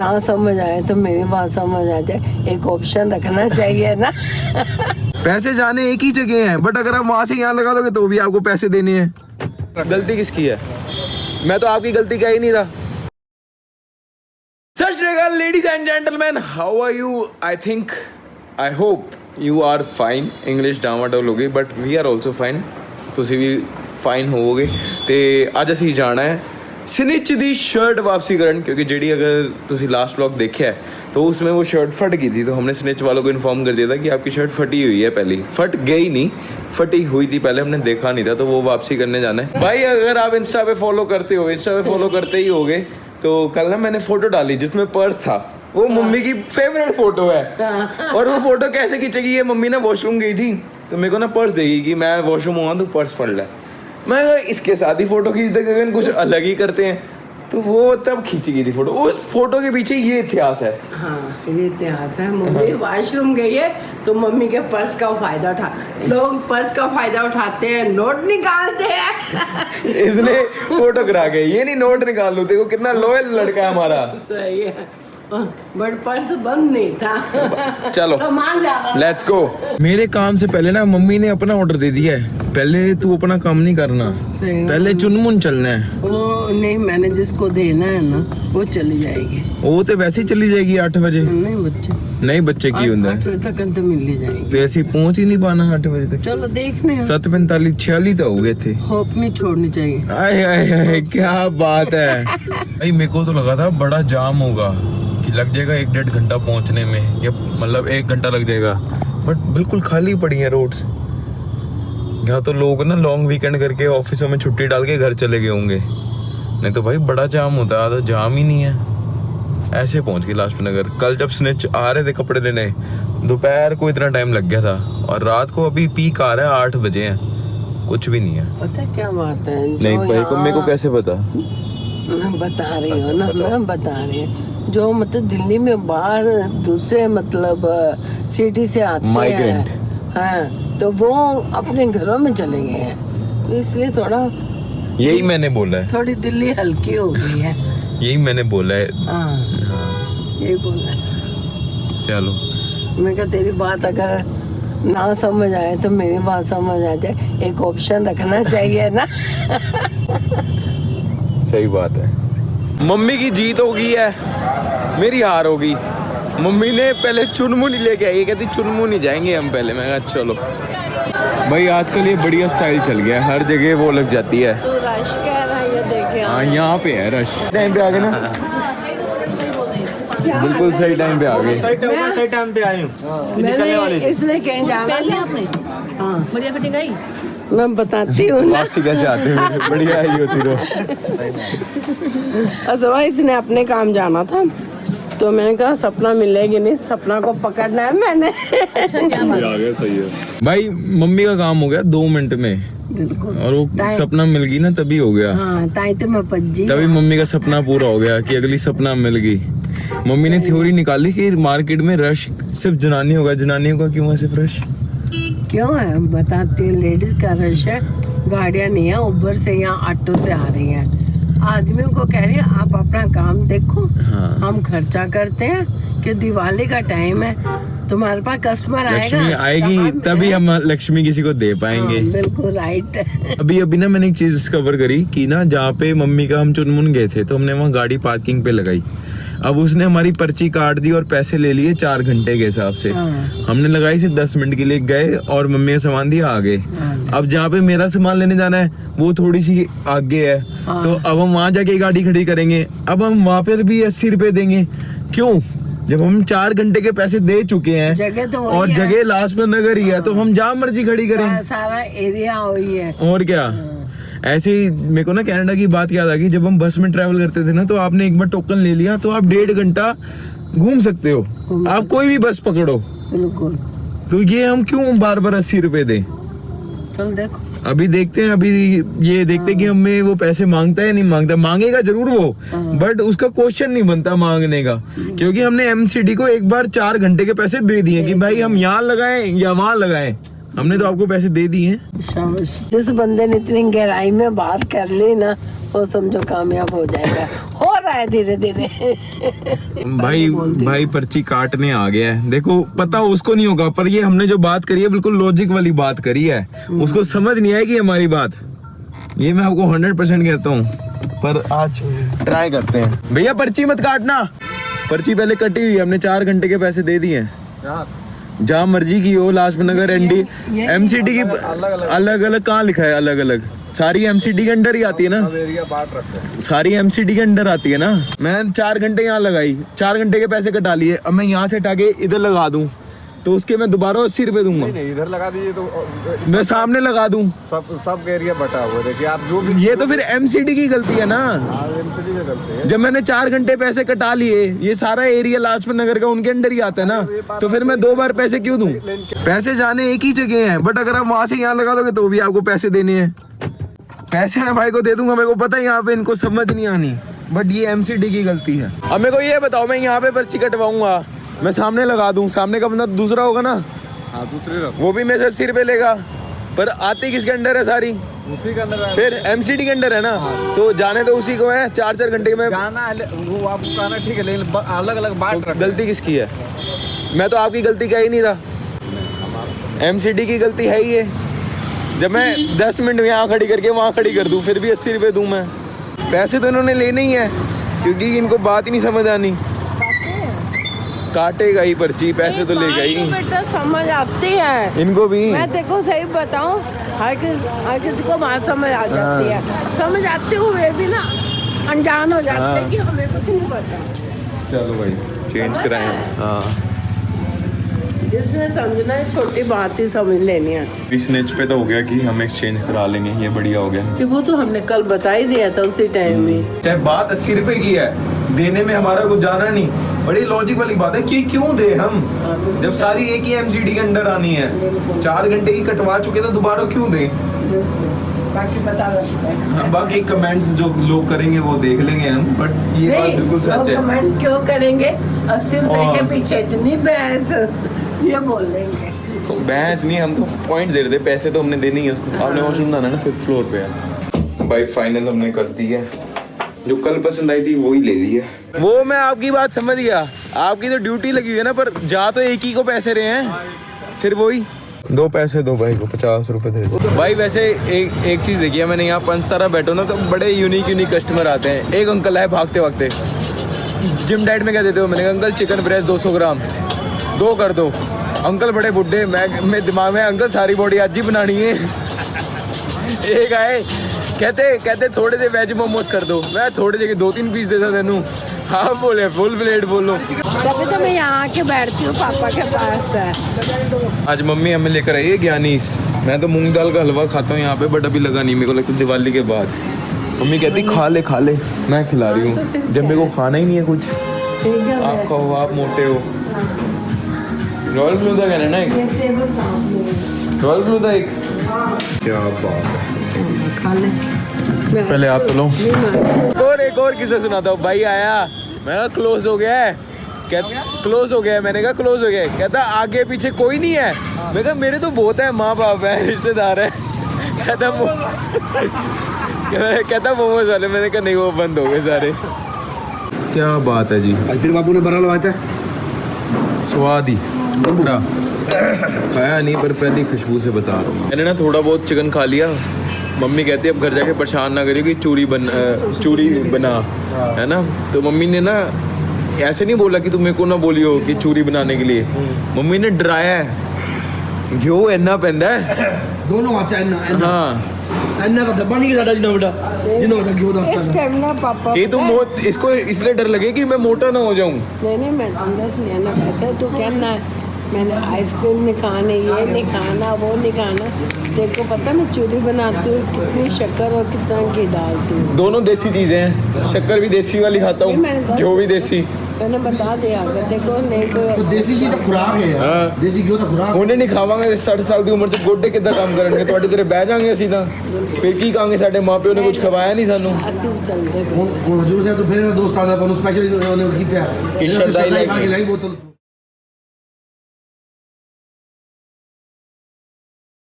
ना समझ आए तो मेरी बात समझ आ जाए, एक ऑप्शन रखना चाहिए ना। पैसे जाने एक ही जगह हैं, बट अगर आप वहां से यहाँ लगा दोगे तो भी आपको पैसे देने हैं। गलती किसकी है? मैं तो आपकी गलती कह ही नहीं रहा। Sat Sri Akal ladies and gentleman, how are you? I think, I hope you are fine. English डामाडोल हो गई, but we are also fine. ਤੁਸੀਂ ਵੀ ਫਾਈਨ ਹੋਵੋਗੇ। ਤੇ ਅੱਜ ਅਸੀਂ ਜਾਣਾ ਹੈ स्निच दी शर्ट वापसी करन, क्योंकि जेडी अगर तुसी लास्ट व्लॉग देखा है तो उसमें वो शर्ट फट गई थी, तो हमने स्निच वालों को इन्फॉर्म कर दिया था कि आपकी शर्ट फटी हुई है। पहले फट गई नहीं, फटी हुई थी पहले, हमने देखा नहीं था, तो वो वापसी करने जाना है। भाई अगर आप इंस्टा पे फॉलो करते हो, इंस्टा पे फॉलो करते ही होगे, तो कल ना मैंने फोटो डाली जिसमें पर्स था। वो मम्मी की फेवरेट फोटो है। और वो फोटो कैसे खींचेगी? ये मम्मी ना वॉशरूम गई थी, तो मेरे को ना पर्स देगी कि मैं वॉशरूम हुआ तो पर्स पड़ रहा है। मैं इसके साथ ही फोटो खींच देंगे, कुछ अलग ही करते हैं। तो वो तब खींची गई थी फोटो। उस फोटो के पीछे ये इतिहास है। हाँ, ये इतिहास है। मम्मी वॉशरूम गई है तो मम्मी के पर्स का फायदा उठा, लोग पर्स का फायदा उठाते हैं, नोट निकालते हैं। इसने फोटो करा के ये नहीं नोट निकाल लो। देखो कितना लॉयल लड़का है हमारा। सही है, बट पर्स बंद नहीं था। चलो सामान ज्यादा, लेट्स गो। मेरे काम से पहले ना मम्मी ने अपना ऑर्डर दे दिया है। पहले तू अपना काम नहीं करना, पहले चुनमुन चलना है। वो नहीं, मैंने जिसको देना है ना वो चली जाएगी। वो तो वैसे ही चली जाएगी 8 बजे। नहीं बच्चे, नहीं बच्चे की होता 8 बजे तक तो मिल ही जाएगी। तो ऐसे पहुंच ही नहीं पाना 8 बजे तक। चलो देखने 7:45 46 तो हो गए थे। होप नहीं छोड़नी चाहिए। आए आए आए क्या बात है। भाई मेरे को तो लगा था बड़ा जाम होगा, कि लग जाएगा 1-1.5 घंटा पहुंचने में, या मतलब 1 घंटा लग जाएगा, बट बिल्कुल खाली पड़ी है रोड्स। यहाँ तो लोग ना लॉन्ग वीकेंड करके ऑफिसों में छुट्टी डाल के घर चले गए होंगे, नहीं तो भाई बड़ा जाम होता है। आधा जाम ही नहीं है। ऐसे पहुंच गए लाजपत नगर। कल जब स्निच आ रहे थे कपड़े लेने, दोपहर को इतना टाइम लग गया था, और रात को अभी पीक आ रहा है, 8 बजे हैं, कुछ भी नहीं है। पता है क्या बात है? नहीं भाई को मेरे को कैसे पता? मैं बता रही हूँ ना, मैं बता रही हूँ। जो मतलब दिल्ली में बाहर दूसरे मतलब सिटी से आते माइग्रेंट, हाँ, तो वो अपने घरों में चले गए हैं, तो इसलिए थोड़ा, यही मैंने बोला है, थोड़ी दिल्ली हल्की हो गई है। यही मैंने बोला है। हाँ, यही बोला है। चलो मैं कहा तेरी बात अगर ना समझ आए तो मेरी बात समझ आ जाए, एक ऑप्शन रखना चाहिए ना। सही बात है। मम्मी की जीत हो गई है, मेरी हार हो गई। मम्मी ने पहले चुनमुनी लेके आई, कहती चुनमुनी जाएंगे हम पहले। मैं कहा चलो भाई, आजकल ये बढ़िया स्टाइल चल गया है, हर जगह वो लग जाती है। तो रश कह रहा है, ये देखे। हाँ यहाँ पे है रश। टाइम पे आ गए ना, बिल्कुल सही टाइम पे आ गए। सही टाइम पे आए हूँ। निकलने वाले थे। इसलिए कहीं जाना पहले आपने हाँ, बढ़िया फिटिंग आई। मैं बताती हूँ ना। वापसी कैसे आते हैं, बढ़िया आई होती तो। अथवा इसने अपने काम जाना था, तो मैंने कहा सपना मिलेगी नहीं, सपना को पकड़ना है मैंने। आ गया, सही है भाई। मम्मी का काम हो गया 2 मिनट में, बिल्कुल। और वो सपना मिल गई ना, तभी हो गया। हाँ, ताई तो मैं पज्जी। तभी मम्मी का सपना पूरा हो गया कि अगली सपना मिल गई। मम्मी ने थ्योरी निकाली कि मार्केट में रश सिर्फ जनानी होगा। जनानियों का क्यों है सिर्फ रश? क्यों है बताती हूँ। लेडीज का रश है, गाड़ियाँ नहीं है, उबर से या ऑटो से आ रही हैं। आदमियों को कह रही है आप अपना काम देखो। हाँ। हम खर्चा करते हैं कि दिवाली का टाइम है, तुम्हारे पास कस्टमर आएगा, लक्ष्मी आएगी तभी हम लक्ष्मी किसी को दे पाएंगे। हाँ, बिल्कुल राइट। अभी ना मैंने एक चीज डिस्कवर करी कि ना, जहाँ पे मम्मी का हम चुनमुन गए थे, तो हमने वहाँ गाड़ी पार्किंग पे लगाई। अब उसने हमारी पर्ची काट दी और पैसे ले लिए 4 घंटे के हिसाब से। हाँ। हमने लगाई सिर्फ 10 मिनट के लिए, गए और मम्मी का सामान दिया, आ गए। अब जहाँ पे मेरा सामान लेने जाना है वो थोड़ी सी आगे है। हाँ। तो अब हम वहाँ जाके गाड़ी खड़ी करेंगे। अब हम वहाँ पर भी 80 रुपए देंगे, क्यों? जब हम 4 घंटे के पैसे दे चुके हैं, जगह तो वही और है। जगह लाजपत नगर ही है, तो हम जहाँ मर्जी खड़ी करें। सारा एरिया वही है। और क्या। ऐसे ही मेरे को ना कनाडा की बात याद आ गई। जब हम बस में ट्रैवल करते थे ना, तो आपने एक बार टोकन ले लिया तो आप 1.5 घंटा घूम सकते हो। आप कोई भी बस पकड़ो। बिल्कुल। तो ये हम क्यों बार बार 80 रुपए दें? चल देखो, अभी देखते हैं, अभी ये देखते हैं कि हमें वो पैसे मांगता है या नहीं मांगता। मांगेगा जरूर वो, बट उसका क्वेश्चन नहीं बनता मांगने का, क्योंकि हमने एमसीडी को एक बार 4 घंटे के पैसे दे दिए कि भाई हम यहाँ लगाएं या वहां लगाएं। हमने तो आपको पैसे दे दिए हैं। शाबाश। जिस बंदे ने इतनी गहराई में बात कर ली ना, वो समझो कामयाब हो जाएगा। हो रहा है धीरे धीरे। भाई पर्ची काटने आ गया है। देखो पता उसको नहीं होगा, पर ये हमने जो बात करी है बिल्कुल लॉजिक वाली बात करी है, उसको समझ नहीं आएगी हमारी बात, ये मैं आपको 100% कहता हूँ। पर आज ट्राई करते हैं। भैया पर्ची मत काटना, पर्ची पहले कटी हुई है, हमने 4 घंटे के पैसे दे दिए हैं। जहाँ मर्जी की हो, लाजपत नगर, एनडी, एमसीडी की अलग अलग कहाँ लिखा है अलग अलग? सारी एमसीडी के अंडर ही आती है ना, सारी एमसीडी के अंडर आती है ना। मैं 4 घंटे यहाँ लगाई, 4 घंटे के पैसे कटा लिए, अब मैं यहाँ से हटा के इधर लगा दूं तो उसके मैं दोबारा 80 रुपए दूंगा। नहीं, इधर लगा दीजिए तो मैं सामने लगा दूं, सब एरिया बटा हुआ है। देखिए आप जो भी, ये तो फिर एमसीडी की गलती है ना। एमसीडी की गलती है। जब मैंने 4 घंटे पैसे कटा लिए, ये सारा एरिया लाजपत नगर का उनके अंडर ही आता है ना, तो फिर मैं 2 बार पैसे क्यों दूं? पैसे जाने एक ही जगह है, बट अगर आप वहां से यहाँ लगा दोगे तो भी आपको पैसे देने हैं। पैसे मैं भाई को दे दूंगा, मेरे को पता है यहाँ पे इनको समझ नहीं आनी, बट ये एमसीडी की गलती है। अब मेरे को ये बताओ, मैं यहाँ पे पर्ची कटवाऊंगा, मैं सामने लगा दूं, सामने का बंदा दूसरा होगा ना, हाँ दूसरे रखो, वो भी मेरे से 80 रुपए लेगा, पर आती किसके अंडर है सारी? उसी के अंदर फिर एमसीडी के अंडर है ना, तो जाने तो उसी को है। 4-4 घंटे में जाना है, वो आपको कहना ठीक है, लेकिन अलग अलग बात रखो। गलती किसकी है? मैं तो आपकी गलती कह ही नहीं रहा, एमसीडी की गलती है ही है। जब मैं 10 मिनट यहाँ खड़ी करके वहाँ खड़ी कर दूँ, फिर भी 80 रुपए दूँ मैं। पैसे तो इन्होंने लेने ही है, क्योंकि इनको बात ही नहीं समझ आनी। काटेगा ही पर्ची, पैसे तो लेगा ही। बेटा समझ आती है इनको भी। मैं देखो सही बताऊं, हर किसी को बात समझ आ जाती है। समझ आते हुए भी ना अनजान हो जाते हैं कि हमें कुछ नहीं पता। चलो भाई चेंज कराएं। हाँ, जिसने समझना है छोटी बात ही समझ लेनी है। इस स्नेच पे तो हो गया कि हम एक्सचेंज करा लेंगे, ये बढ़िया हो गया। कि वो तो हमने कल बता ही दिया था उसी टाइम में। चाहे बात 80 रुपए की है, देने में हमारा कुछ जाना नहीं, बड़ी लॉजिक वाली बात है कि क्यों दे हम, जब सारी एक ही एमसीडी के अंडर आनी है। 4 घंटे की कटवा चुके तो दोबारा क्यों दें? बाकी बता सकते हैं। बाकी कमेंट्स जो लोग करेंगे वो देख लेंगे हम, बट ये बात बिल्कुल सच है। कमेंट्स क्यों करेंगे? 80 रुपए के पीछे इतनी बहस, ये बोल देंगे। बहस नहीं, हम तो पॉइंट दे रहे थे, पैसे तो हमने देने ही है उसको। आपने वॉशरूम जाना है ना 5th फ्लोर पे है। भाई फाइनल हमने कर दी है, जो कल पसंद आई थी वही ले ली है। वो मैं आपकी बात समझ गया, आपकी तो ड्यूटी लगी हुई है ना, पर जा तो एक ही को पैसे रहे हैं, फिर वही 2 पैसे दो भाई को, 50 रुपए दे दो। भाई वैसे एक चीज़ देखिए, मैंने यहाँ पंचतारा बैठो ना तो बड़े यूनिक कस्टमर आते हैं। एक अंकल है भागते भागते, जिम डाइट में क्या देते हो? मैंने कहा अंकल चिकन ब्रेस्ट 200 ग्राम 2 कर दो। अंकल बड़े बुड्ढे, मैं दिमाग में अंकल सारी बॉडी आज ही बनानी है। एक आए कहते थोड़े से वेज मोमोज कर दो, मैं थोड़े जगह 2-3 पीस देता तेनू। हाँ बोले फुल प्लेट बोलो। तभी तो मैं यहाँ आके बैठती हूँ पापा के पास है। आज मम्मी हमें लेकर आई है ज्ञानीस। मैं तो मूंग दाल का हलवा खाता हूँ यहाँ पे, बट अभी लगा नहीं, मेरे को लगता दिवाली के बाद। मम्मी कहती खा ले, मैं खिला रही हूँ, जब मेरे को खाना ही नहीं है कुछ। आप खाओ, आप मोटे हो। रॉयल ब्लू था कहना ना, एक रॉयल ब्लू था एक। क्या बात है, खा ले। पहले आप तो लो। एक और किस्सा सुनाता हूँ। भाई आया, मैं कहा क्लोज हो गया है, क्लोज हो गया है। मैंने कहा क्लोज हो गया है, कहता आगे पीछे कोई नहीं है। मैं कहा मेरे तो बहुत है, माँ बाप है, रिश्तेदार है। कहता मोमोज वाले। मैंने कहा नहीं, वो बंद हो गए सारे। क्या बात है जी। फिर बापू ने बड़ा लगाया था, स्वाद ही पूरा खाया नहीं, पर पहली खुशबू से बता रहा हूँ। मैंने ना थोड़ा बहुत चिकन खा लिया। मम्मी कहती है अब घर जाके परेशान ना करियो कि चूरी बना, है ना। तो मम्मी ने ना ऐसे नहीं बोला कि तुम मेरे को ना बोलियो कि चूरी बनाने के लिए, मम्मी ने डराया है। घ्यो इन्ना पैंदा है दोनों हाथ से हाँ, अन्ना का डब्बा नहीं था जितना बड़ा घ्यो था इस टाइम ना पापा कि तुम इसको इसलिए डर लगे कि मैं मोटा ना हो जाऊं। नहीं मैं अंदर से लेना कैसे तू कहना मैंने आइसक्रीम नहीं खाने, ये नहीं खाना, वो नहीं खाना। देखो पता मैं चूरी बनाती हूँ, कितनी शक्कर और कितना घी डालती हूँ। दोनों देसी चीजें हैं, शक्कर भी देसी वाली खाता हूँ, घ्यो भी देसी। मैंने बता दिया अगर देखो नहीं तो देसी चीज खुराक है यार, देसी घ्यो तो खुराक। ਉਹਨੇ ਨਹੀਂ ਖਾਵਾਂਗੇ 60 ਸਾਲ ਦੀ ਉਮਰ 'ਚ ਗੋਡੇ ਕਿੱਦਾਂ ਕੰਮ ਕਰਨਗੇ? ਤੁਹਾਡੇ ਤੇਰੇ ਬਹਿ ਜਾਾਂਗੇ ਅਸੀਂ ਤਾਂ, ਫਿਰ ਕੀ ਕਹਾਂਗੇ? ਸਾਡੇ ਮਾਪਿਓ ਨੇ ਕੁਝ ਖਵਾਇਆ ਨਹੀਂ ਸਾਨੂੰ। ਅਸੀਂ ਚੱਲਦੇ वो हजूर से तो फिर दोस्त आ जाता स्पेशल उन्होंने किया कि श्रद्धा ही लाइक बोतल